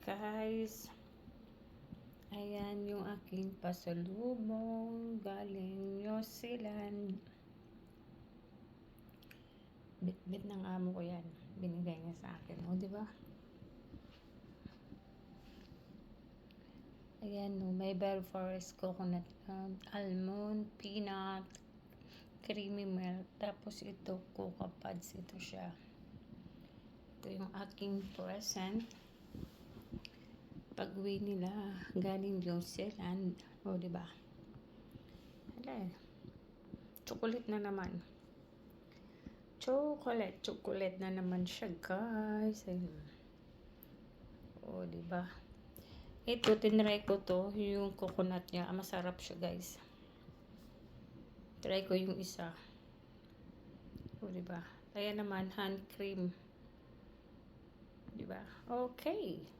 guys, ayan yung aking pasalubong galing New Zealand. Bit-bit ng amo ko yan, binigay niya sa akin, o diba? Ayan no, may Bell Forest coconut, almond, peanut, creamy milk, tapos ito cocoa pods, ito siya. Ito yung aking present pag-uwi nila galing New Zealand, o diba? Hala, chocolate na naman. Chocolate na naman siya, guys. Ayun. O diba? Ito, tinry ko to, yung coconut niya. Masarap siya, guys. Try ko yung isa. O diba? Kaya naman, hand cream. Diba? Okay.